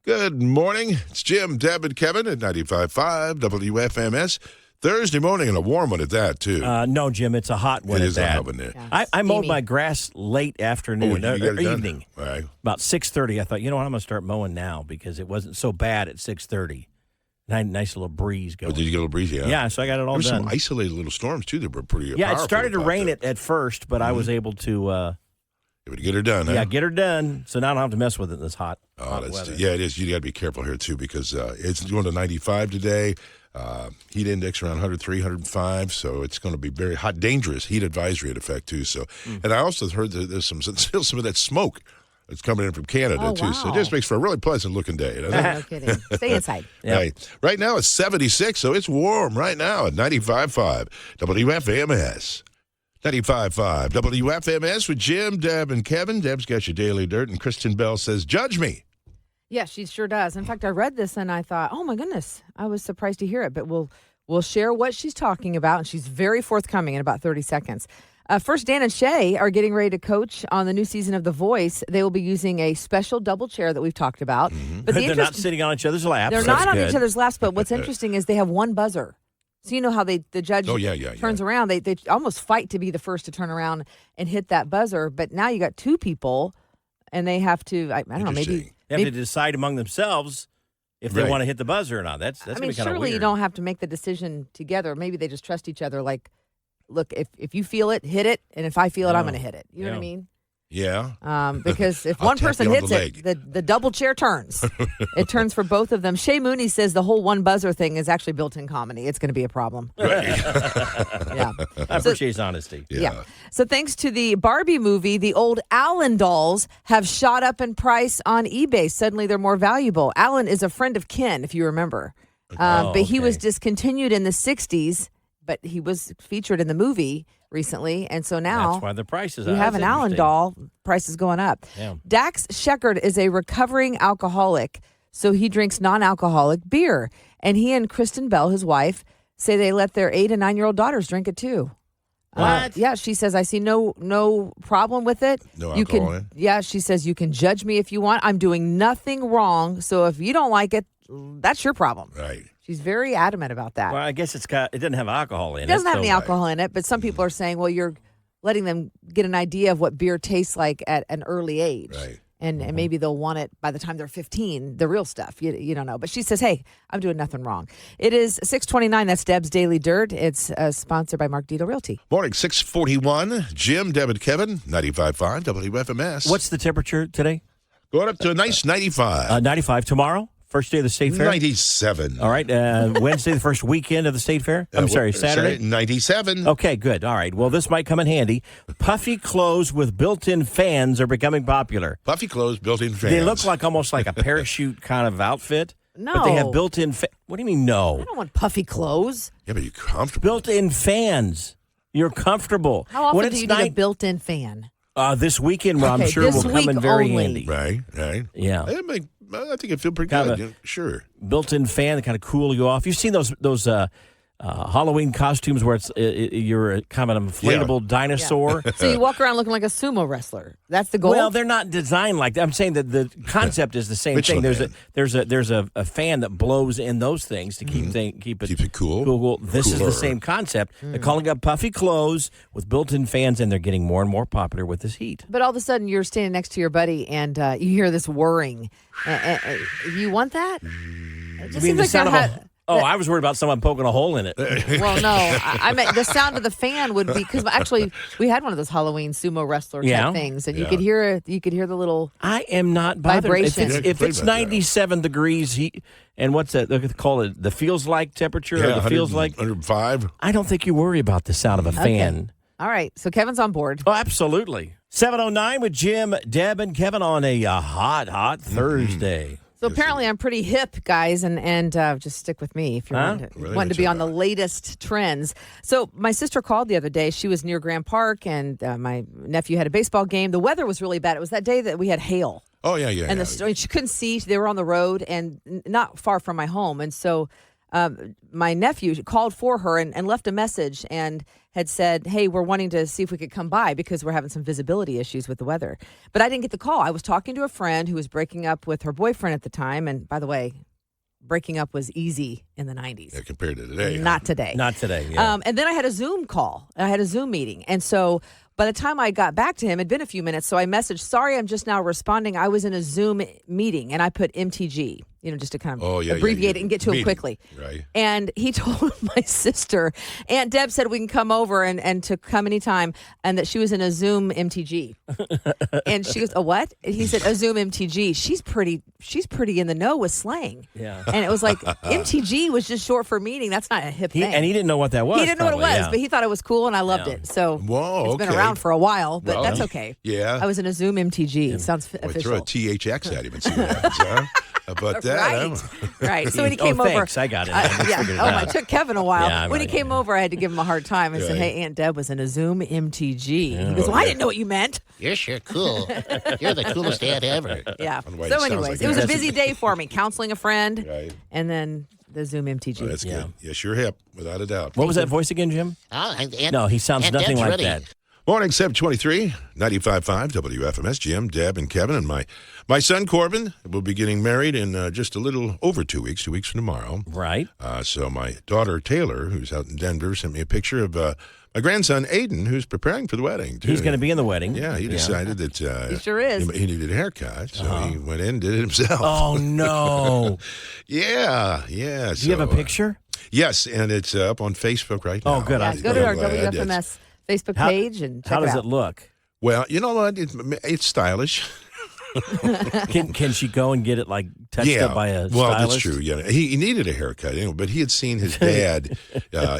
Good morning. It's Jim, Deb, and Kevin at 95.5 WFMS. Thursday morning and a warm one at that, too. No, Jim, it's a hot one It at is that. a hot one there. Yeah. I mowed my grass late afternoon, you got it done? evening. Right. About 6:30. I thought, you know what, I'm going to start mowing now because it wasn't so bad at 6:30. Nice little breeze going. Oh, did you get a little breezy? Yeah, so I got it all There were done. some isolated little storms, too, that were pretty Yeah, it powerful started to about rain that. at first, but I was able to Able to get her done, huh? yeah, get her done. So now I don't have to mess with it in this hot Oh, weather. yeah, it is. You got to be careful here, too, because it's going to 95 today. Heat index around 103, 105, so it's going to be very hot, dangerous heat advisory in effect, too. So, And I also heard that there's still some of that smoke that's coming in from Canada, too. Wow. So it just makes for a really pleasant-looking day. Doesn't it? No kidding. Stay inside. Yep. Right now it's 76, so it's warm right now at 95.5 WFMS. 95.5 WFMS with Jim, Deb, and Kevin. Deb's got your daily dirt, and Kristen Bell says, judge me. Yeah, she sure does. In fact, I read this and I thought, oh my goodness, I was surprised to hear it. But we'll share what she's talking about, and she's very forthcoming in about 30 seconds. First, Dan and Shay are getting ready to coach on the new season of The Voice. They will be using a special double chair that we've talked about. But They're not sitting on each other's laps. They're so not that's on good. each other's laps, but what's interesting is they have one buzzer. So you know how the judge turns around. They almost fight to be the first to turn around and hit that buzzer. But now you got two people, and they have to, I don't know, maybe. They have to decide among themselves if they want to hit the buzzer or not. That's going to be kind of surely weird. you don't have to make the decision together. Maybe they just trust each other. Like, look, if you feel it, hit it. And if I feel it, I'm going to hit it. You know what I mean? Yeah. Because if I'll one tap person you on hits the it, leg. the double chair turns. It turns for both of them. Shay Mooney says the whole one buzzer thing is actually built-in comedy. It's going to be a problem. Yeah. I appreciate his honesty. Yeah. So thanks to the Barbie movie, the old Allen dolls have shot up in price on eBay. Suddenly they're more valuable. Allen is a friend of Ken, if you remember. But he was discontinued in the 60s, but he was featured in the movie recently. And so now That's why the price is you have an Allen doll, price is going up. Yeah. Dax Shepard is a recovering alcoholic, so he drinks non-alcoholic beer. And he and Kristen Bell, his wife, say they let their 8 and 9-year-old daughters drink it too. What? Yeah, she says, I see no problem with it. No you alcohol can, in? Yeah, she says, you can judge me if you want. I'm doing nothing wrong. So if you don't like it, that's your problem. Right. She's very adamant about that. Well, I guess it doesn't have alcohol in it. It doesn't have so- any alcohol in it, but some people are saying, well, you're letting them get an idea of what beer tastes like at an early age. Right. And maybe they'll want it by the time they're 15, the real stuff. You don't know. But she says, hey, I'm doing nothing wrong. It is 6:29. That's Deb's Daily Dirt. It's sponsored by Mark Dito Realty. Morning, 6:41. Jim, Deb, and Kevin, 95.5 WFMS. What's the temperature today? Going up to a nice 95. 95 tomorrow. First day of the state fair. 97. All right. Wednesday, the first weekend of the state fair. I'm sorry, Saturday. 97. Okay, good. All right. Well, this might come in handy. Puffy clothes with built-in fans are becoming popular. Puffy clothes, built-in fans. They look like almost like a parachute kind of outfit. No. But they have built-in What do you mean, no? I don't want puffy clothes. Yeah, but you're comfortable. Built-in fans. You're comfortable. How often When do it's you need a built-in fan? This weekend, well, I'm Okay, sure this will come in week very only. handy. Right. Yeah. I think it feel pretty Kind good. of a- Yeah, sure. Built-in fan that kind of cool you off. You've seen those Halloween costumes where you're kind of an inflatable dinosaur. So you walk around looking like a sumo wrestler. That's the goal? Well, they're not designed like that. I'm saying that the concept is the same thing. Michelin There's a fan that blows in those things to keep it cool. Cool. This is the Cooler. same concept. They're calling it puffy clothes with built-in fans, and they're getting more and more popular with this heat. But all of a sudden, you're standing next to your buddy, and you hear this whirring. You want that? It just You mean seems the like sound of that I was worried about someone poking a hole in it. Well, no. I meant the sound of the fan would be, because actually we had one of those Halloween sumo wrestler type things, and you could hear the little. I am not bothered. Vibration. If it's 97 degrees heat, and what's that? They call it the feels like temperature. Yeah, or the feels like 105. I don't think you worry about the sound of a fan. All right, so Kevin's on board. Oh, absolutely. 7:09 with Jim, Deb, and Kevin on a hot Thursday. So apparently I'm pretty hip, guys, and just stick with me if you're wanting to be on the latest trends. So my sister called the other day. She was near Grand Park, and my nephew had a baseball game. The weather was really bad. It was that day that we had hail. Oh, yeah. And she couldn't see. They were on the road and not far from my home. And so my nephew called for her and left a message and had said, hey, we're wanting to see if we could come by because we're having some visibility issues with the weather. But I didn't get the call. I was talking to a friend who was breaking up with her boyfriend at the time. And by the way, breaking up was easy in the 90s. Yeah, compared to today. Not today. Not today, yeah. And then I had a Zoom call. I had a Zoom meeting. And so by the time I got back to him, it'd been a few minutes. So I messaged, sorry, I'm just now responding. I was in a Zoom meeting, and I put MTG, just to kind of abbreviate it and get to him quickly. Right. And he told my sister, Aunt Deb said we can come over and to come anytime, and that she was in a Zoom MTG. And she goes, a what? And he said, a Zoom MTG. She's pretty in the know with slang. Yeah. And it was like, MTG was just short for meeting. That's not a hip thing. And he didn't know what that was. He didn't know what it was, but he thought it was cool, and I loved it. So it's been around for a while, but that's okay. Yeah. I was in a Zoom MTG. It sounds official. Throw a THX at him and see what happens, huh? How about that? Right. So when he came over. Thanks, I got it. It took Kevin a while. Yeah, when he came over, I had to give him a hard time. I said, hey, Aunt Deb was in a Zoom MTG. He goes, well, I didn't know what you meant. You're sure cool. You're the coolest aunt ever. Yeah. Why So it sounds anyways, like it was that. a busy day for me. Counseling a friend, Right. and then the Zoom MTG. Oh, that's good. Yes, you're hip, without a doubt. What was that voice again, Jim? No, he sounds Aunt nothing Deb's like ready. that. Morning, 723, 95.5 WFMS. Jim, Deb, and Kevin, and my son Corbin will be getting married in just a little over 2 weeks from tomorrow. Right. So my daughter Taylor, who's out in Denver, sent me a picture of my grandson Aiden, who's preparing for the wedding. Too. He's going to be in the wedding. Yeah, he decided that He sure is. he needed a haircut, so he went in and did it himself. Oh, no. Yeah. Do you have a picture? Yes, and it's up on Facebook right now. Oh, good. Yeah, go to our WFMS Facebook page and check How it does out. it look? Well, you know what? It's stylish. Can she go and get it touched up by a stylist? Well, that's true. Yeah, he needed a haircut, but he had seen his dad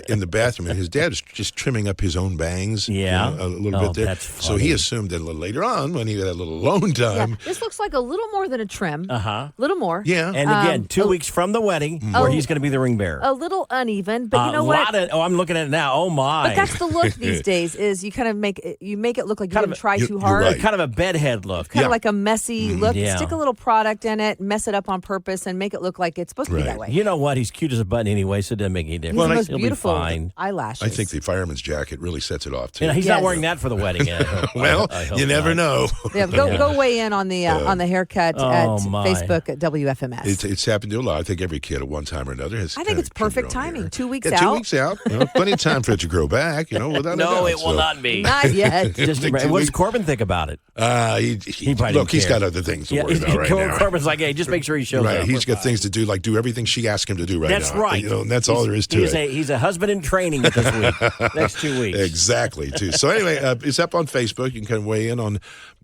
in the bathroom, and his dad was just trimming up his own bangs. Yeah, a little bit there. That's so he assumed that a little later on, when he had a little alone time. Yeah, this looks like a little more than a trim. Uh-huh. A little more. Yeah. And again, 2 weeks from the wedding, where he's going to be the ring bearer. A little uneven, but you know what? I'm looking at it now. Oh my! But that's the look these days. Is you kind of make it look like you didn't try too you're hard. right. Kind of a bedhead look. Kind of like a messy look. Yeah. Stick a little product in it, mess it up on purpose, and make it look like it's supposed to be that way. You know what? He's cute as a button anyway, so it doesn't make any difference. He's the most He'll beautiful be fine. eyelashes. I think the fireman's jacket really sets it off too. He's not wearing that for the wedding. Well, I hope you never know. Yeah, go weigh in on the haircut at my. Facebook at WFMS. It's happened to a lot. I think every kid at one time or another has. I think it's perfect trimmed their own timing. hair. 2 weeks Yeah, out. 2 weeks out. Plenty of time for it to grow back. Without a doubt. No, it will So, not be. Not yet. Just, Think 2 what does weeks. Corbin think about it? He probably look, didn't he's care. got other things to worry about right now. Corbin's like, hey, just make sure he shows Right, up. he's got things to do, like do everything she asks him to do right That's now. right. And that's all there is to it. He's a husband in training this week. Next 2 weeks. Exactly, too. So anyway, it's up on Facebook. You can kind of weigh in on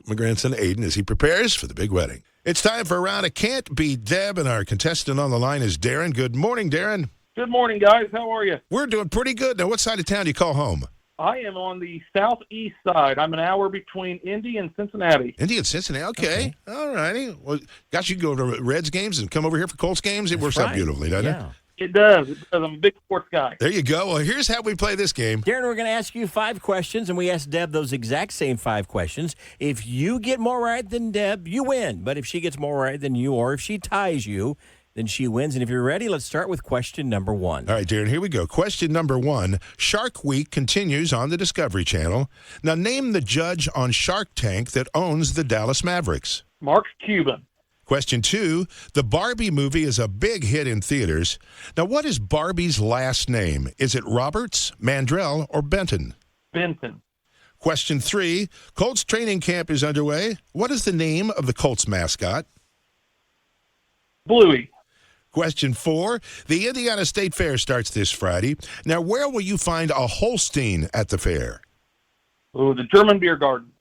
my grandson Aiden as he prepares for the big wedding. It's time for a round of Can't Beat Deb, and our contestant on the line is Darren. Good morning, Darren. Good morning, guys. How are you? We're doing pretty good. Now, what side of town do you call home? I am on the southeast side. I'm an hour between Indy and Cincinnati. Indy and Cincinnati. Okay. All righty. Well, gosh, you can go to Reds games and come over here for Colts games. It works out beautifully, doesn't it? It does. I'm a big sports guy. There you go. Well, here's how we play this game. Darren, we're going to ask you 5 questions, and we asked Deb those exact same 5 questions. If you get more right than Deb, you win. But if she gets more right than you, or if she ties you, then she wins. And if you're ready, let's start with question number 1. All right, Darren, here we go. Question number 1. Shark Week continues on the Discovery Channel. Now, name the judge on Shark Tank that owns the Dallas Mavericks. Mark Cuban. Question 2. The Barbie movie is a big hit in theaters. Now, what is Barbie's last name? Is it Roberts, Mandrell, or Benton? Benton. Question 3. Colts training camp is underway. What is the name of the Colts mascot? Bluey. Question 4. The Indiana State Fair starts this Friday. Now, where will you find a Holstein at the fair? Oh, the German beer garden.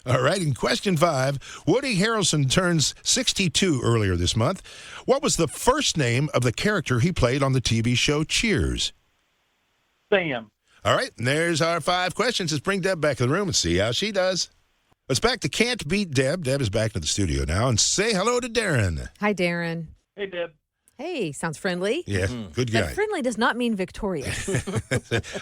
All right, and question 5. Woody Harrelson turns 62 earlier this month. What was the first name of the character he played on the TV show Cheers? Sam. All right, and there's our 5 questions. Let's bring Deb back in the room and see how she does. Let's back to Can't Beat Deb. Deb is back in the studio now, and say hello to Darren. Hi, Darren. Hey, Deb. Hey, sounds friendly. Yeah, good guy. But friendly does not mean victorious.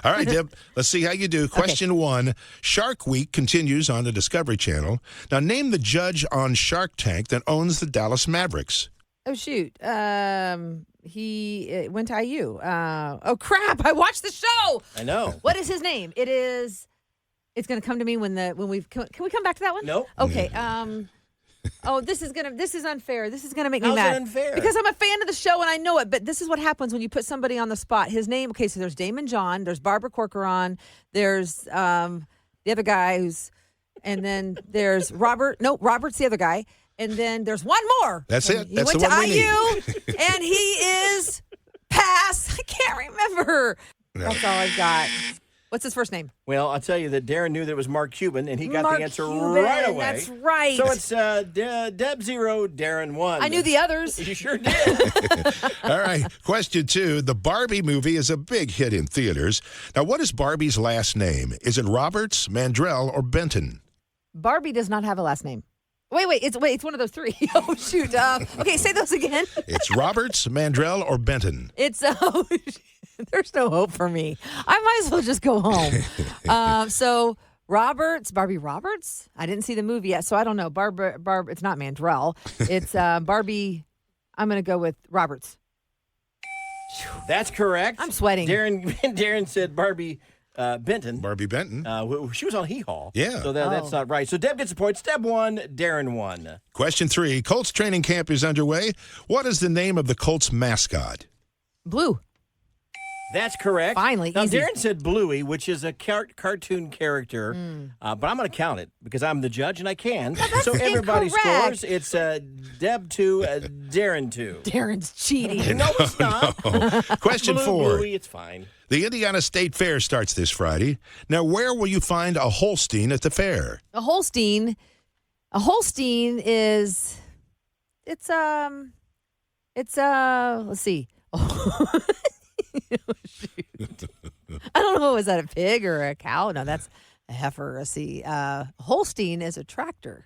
All right, Deb, let's see how you do. Question 1. Shark Week continues on the Discovery Channel. Now, name the judge on Shark Tank that owns the Dallas Mavericks. Oh, shoot. He went to IU. Oh, crap. I watched the show. I know. What is his name? It's going to come to me when we've, can we come back to that one? Nope. Okay. This is unfair. This is going to make me How's mad. it unfair? Because I'm a fan of the show and I know it, but this is what happens when you put somebody on the spot. His name, okay, so there's Damon John, there's Barbara Corcoran, there's the other guy and then there's Robert. No, Robert's the other guy. And then there's one more. That's it. He That's went the one to we IU, and he is pass. I can't remember. That's all I've got. What's his first name? Well, I'll tell you that Darren knew that it was Mark Cuban, and he got Mark the answer Cuban, right away. That's right. So it's Deb 0, Darren 1. I knew the others. You sure did. All right. Question 2. The Barbie movie is a big hit in theaters. Now, what is Barbie's last name? Is it Roberts, Mandrell, or Benton? Barbie does not have a last name. Wait, it's one of those three. Oh, shoot. Okay, say those again. It's Roberts, Mandrell, or Benton. It's, there's no hope for me. I might as well just go home. So Barbie Roberts? I didn't see the movie yet, so I don't know. It's not Mandrell. It's Barbie. I'm going to go with Roberts. That's correct. I'm sweating. Darren said Barbie Benton. Barbie Benton. She was on Hee Haw. Yeah. So that's not right. So Deb gets a point. Step 1, Darren 1. Question 3. Colts training camp is underway. What is the name of the Colts mascot? Blue. That's correct. Finally, now, easy. Darren said Bluey, which is a cartoon character, but I'm going to count it because I'm the judge and I can. So everybody incorrect. scores. It's Deb 2, Darren 2. Darren's cheating. No, it's not. Question 4. Bluey, it's fine. The Indiana State Fair starts this Friday. Now, where will you find a Holstein at the fair? A Holstein is let's see. Shoot. I don't know. Is that a pig or a cow? No, that's a heifer. Let's see. Holstein is a tractor.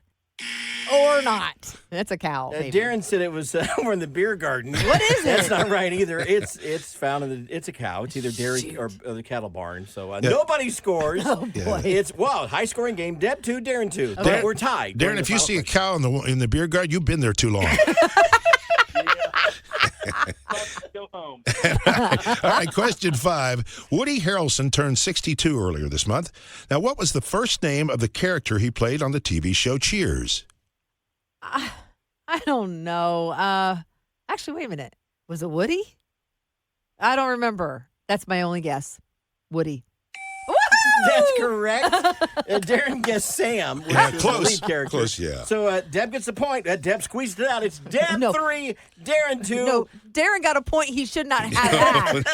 Or not. That's a cow. Maybe. Darren said it was over in the beer garden. What is it? That's not right either. It's found in it's a cow. It's either dairy or the cattle barn. So nobody scores. Oh boy. It's high scoring game. Deb 2, Darren 2. Okay. We're tied. Darren, if you see a cow in the beer garden, you've been there too long. Go home. All right, question 5. Woody Harrelson turned 62 earlier this month. Now, what was the first name of the character he played on the TV show Cheers? I don't know. Actually, wait a minute. Was it Woody? I don't remember. That's my only guess. Woody. That's correct. Darren guessed Sam. Which is the lead character. Close, yeah. So Deb gets the point. Deb squeezed it out. It's Deb 3, Darren 2. No, Darren got a point he should not have had.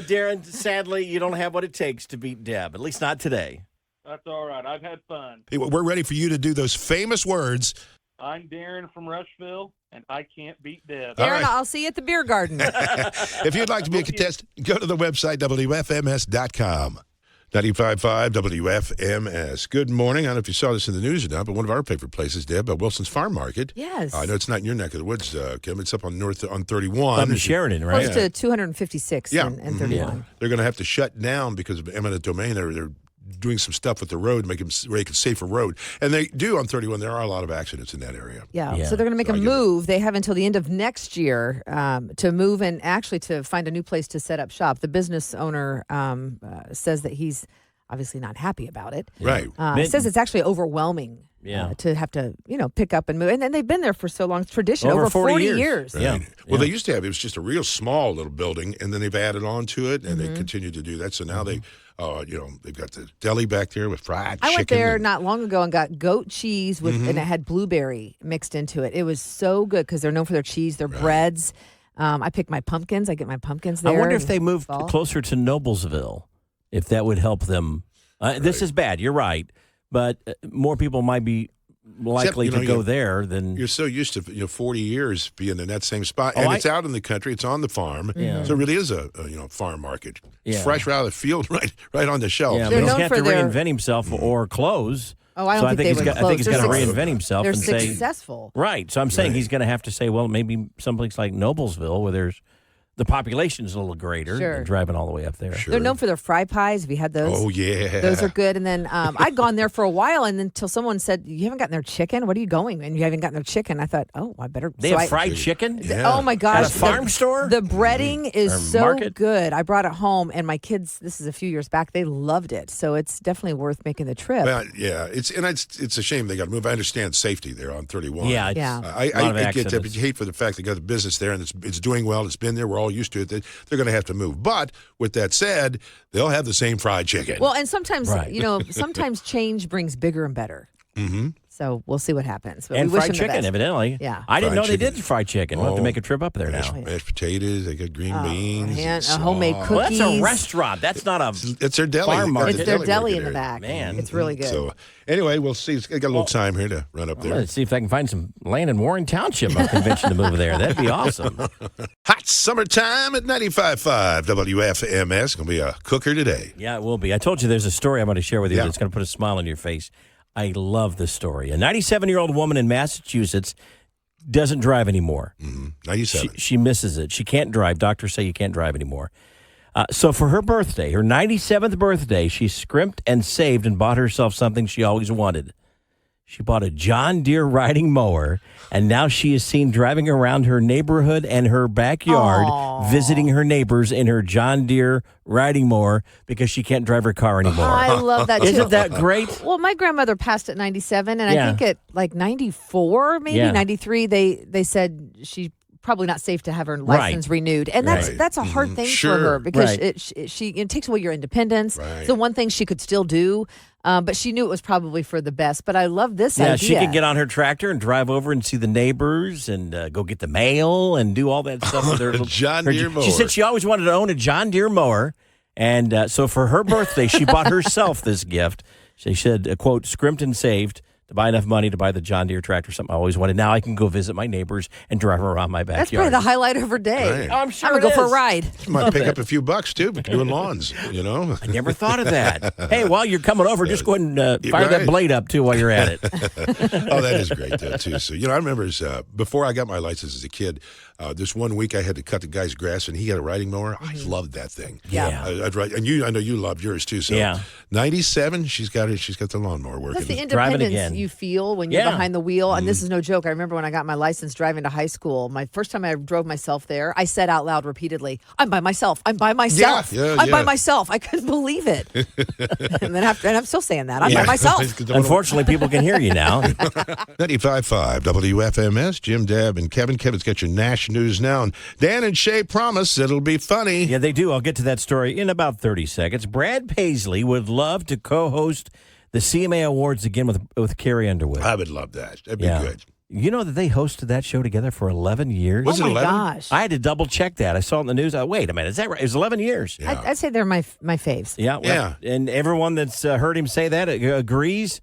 Darren, sadly, you don't have what it takes to beat Deb, at least not today. That's all right. I've had fun. Hey, we're ready for you to do those famous words. I'm Darren from Rushville, and I can't beat Deb. All Darren, right. I'll see you at the beer garden. If you'd like to be a contestant, go to the website, WFMS.com. 95.5 WFMS. Good morning. I don't know if you saw this in the news or not, but one of our favorite places, Deb, Wilson's Farm Market. Yes. I know it's not in your neck of the woods, Kim. It's up on 31. Up in Sheridan, right? Close to 256 Yeah. and 31. They're going to have to shut down because of eminent domain. They're doing some stuff with the road, make it a safer road. And they do on 31. There are a lot of accidents in that area. Yeah. Yeah. So they're going to make So a I get it. move. They have until the end of next year to move and actually to find a new place to set up shop. The business owner says that he's obviously not happy about it. Right. Says it's actually overwhelming to have to, pick up and move. And then they've been there for so long. It's tradition, over 40 years. Right. Yeah. Well, they used to have, it was just a real small little building, and then they've added on to it, and they continue to do that. So now they've got the deli back there with fried chicken. I went there not long ago and got goat cheese with, and it had blueberry mixed into it. It was so good because they're known for their cheese, their breads. I pick my pumpkins. I get my pumpkins there. I wonder if they in moved fall. closer to Noblesville, if that would help them. This is bad. You're right. But more people might be likely to go there than... You're so used to 40 years being in that same spot, Oh, and it's out in the country. It's on the farm, Yeah. so it really is a farm market. It's Yeah. fresh out of the field, right on the shelf. Yeah, They're but he's known going to for have to their- reinvent himself or close. Oh, I don't So think they he's would got, close. I think he's got to They're reinvent himself They're and say... successful. Right. So I'm saying he's going to have to say, well, maybe someplace like Noblesville where there's the population's a little greater Sure. than driving all the way up there. Sure. They're known for their fry pies. Have you had those? Oh, yeah. Those are good. And then I'd gone there for a while, and until someone said, "You haven't gotten their chicken? What are you going?" And you haven't gotten their chicken. I thought, "Oh, I better." They so have I- fried chicken? Yeah. Oh my gosh! At a farm store? The breading is Or so market? good. I brought it home, and my kids. This is a few years back. They loved it, so it's definitely worth making the trip. Well, yeah, it's a shame they got to move. I understand safety there on 31. Yeah. It's Yeah. a lot of I get that, accidents. but you hate for the fact they got a business there and it's doing well. It's been there. We're all used to it. They're going to have to move. But with that said, they'll have the same fried chicken. Well, and sometimes Right. sometimes change brings bigger and better. mm-hmm. So we'll see what happens. But And we wish fried them the chicken, best. evidently. Yeah. I didn't Fried know they chicken. did fried chicken. We'll have to Oh, make a trip up there now. Mashed potatoes. They got green beans. and and homemade sauce. cookies. Well, that's a restaurant. That's not a. It's their deli. Farm They got market. the It's their deli market in the area. back. Man. It's really good. So anyway, we'll see. I got a little time here to run up there. Let's see if I can find some land in Warren Township. I'm convinced to move there. That'd be awesome. Hot summertime at 95.5 WFMS. Going to be a cooker today. Yeah, it will be. I told you there's a story I'm going to share with you Yeah. that's going to put a smile on your face. I love this story. A 97-year-old woman in Massachusetts doesn't drive anymore. 97. She misses it. She can't drive. Doctors say you can't drive anymore. So for her birthday, her 97th birthday, she scrimped and saved and bought herself something she always wanted. She bought a John Deere riding mower, and now she is seen driving around her neighborhood and her backyard, visiting her neighbors in her John Deere riding mower because she can't drive her car anymore. I love that too. Isn't that great? Well, my grandmother passed at 97, and Yeah. I think at like 94, maybe Yeah. 93, they said she probably not safe to have her license renewed, and Right. that's a hard thing Sure. for her because Right. it takes away your independence. Right. So one thing she could still do, but she knew it was probably for the best. But I love this Yeah, idea. she could get on her tractor and drive over and see the neighbors and go get the mail and do all that stuff with her little John her- Deere mower. She said she always wanted to own a John Deere mower, and so for her birthday, she bought herself this gift. She said, quote, scrimped and saved to buy enough money to buy the John Deere tractor, something I always wanted. Now I can go visit my neighbors and drive around my backyard. That's probably the highlight of her day. Right. I'm sure I'm gonna it go for a is. ride. Might pick up a few bucks, too, but doing lawns, you know? I never thought of that. Hey, while you're coming over, just go ahead and fire that Right. blade up, too, while you're at it. Oh, that is great, though, too. So, I remember before I got my license as a kid, this one week I had to cut the guy's grass, and he had a riding mower. I loved that thing. Yeah. I'd ride, and I know you loved yours, too. So, Yeah. 97, she's got the lawnmower working. That's the Drive it independence again. you feel when you're Yeah. behind the wheel. And this is no joke. I remember when I got my license driving to high school, my first time I drove myself there, I said out loud repeatedly, I'm by myself. I'm by myself. Yeah, I'm by yeah. myself. I couldn't believe it. and I'm still saying that. I'm by Yeah. myself. Unfortunately, people can hear you now. 95.5 WFMS, Jim, Deb, and Kevin. Kevin's got your Nash News now. And Dan and Shay promise it'll be funny. Yeah, they do. I'll get to that story in about 30 seconds. Brad Paisley would love to co-host the CMA Awards again with Carrie Underwood. I would love that. That'd be good. You know that they hosted that show together for 11 years? Was Oh it my 11? gosh. I had to double check that. I saw it in the news. Wait a minute. Is that right? It was 11 years. Yeah. I'd say they're my faves. Yeah. Yeah. And everyone that's heard him say that agrees.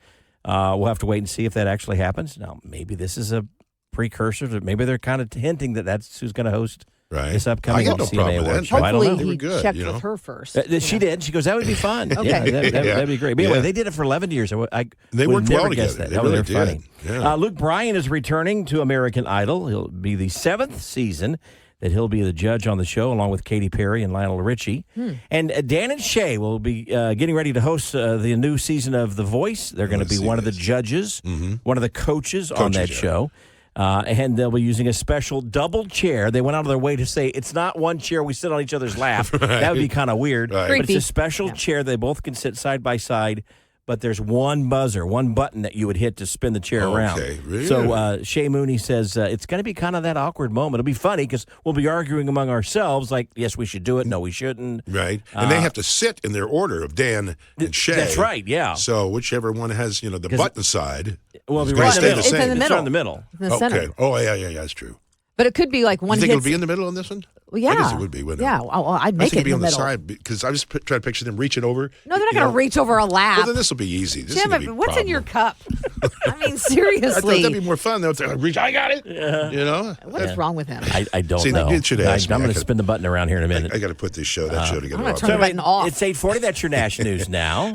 We'll have to wait and see if that actually happens. Now, maybe this is a precursor to maybe they're kind of hinting that that's who's going to host Right. this upcoming I got no CMA problem with Awards that. show. I don't Hopefully know. They were he good, checked you know? with her first. She did. She goes, that would be fun. Okay. Yeah, Yeah. that'd be great. But anyway, Yeah. they did it for 11 years. They would worked never well guess together. that. They They're really funny. did. Yeah. Luke Bryan is returning to American Idol. He'll be the 7th season that he'll be the judge on the show, along with Katy Perry and Lionel Richie. And Dan and Shay will be getting ready to host the new season of The Voice. They're going to Let's be see one of the this. judges, one of the coaches on that yeah. show. And they'll be using a special double chair. They went out of their way to say it's not one chair we sit on each other's lap. That would be kind of weird. Right. But it's Creepy. a special chair. They both can sit side by side. But there's one buzzer, one button that you would hit to spin the chair around. Okay, really? So Shay Mooney says it's going to be kind of that awkward moment. It'll be funny because we'll be arguing among ourselves, like, yes, we should do it. No, we shouldn't. Right. And they have to sit in their order of Dan and Shay. That's right, yeah. So whichever one has, the button side. Well, is it'll be gonna right in the stay middle. It's in the same. It's middle. right in the middle. In the center. Okay. Oh, yeah, that's true. But it could be like one You think hits. it'll be in the middle on this one? Well, yeah. I guess it would be, wouldn't it? Yeah. Well, I'd I make think it it'd be in on the the middle. side because I was trying to picture them reaching over. No, they're not going to reach over a lap. Well, then this will be easy. This Jim, is gonna be what's in your problem. cup? I mean, I thought seriously. that'd be more fun though. To reach, I got it. Yeah. What is wrong with him? I don't See, know. you should ask me. I'm I going to could- spin the button around here in a minute. I got to put that show together. I'm gonna off. turn the button off. It's 8:40. That's your Nash News now.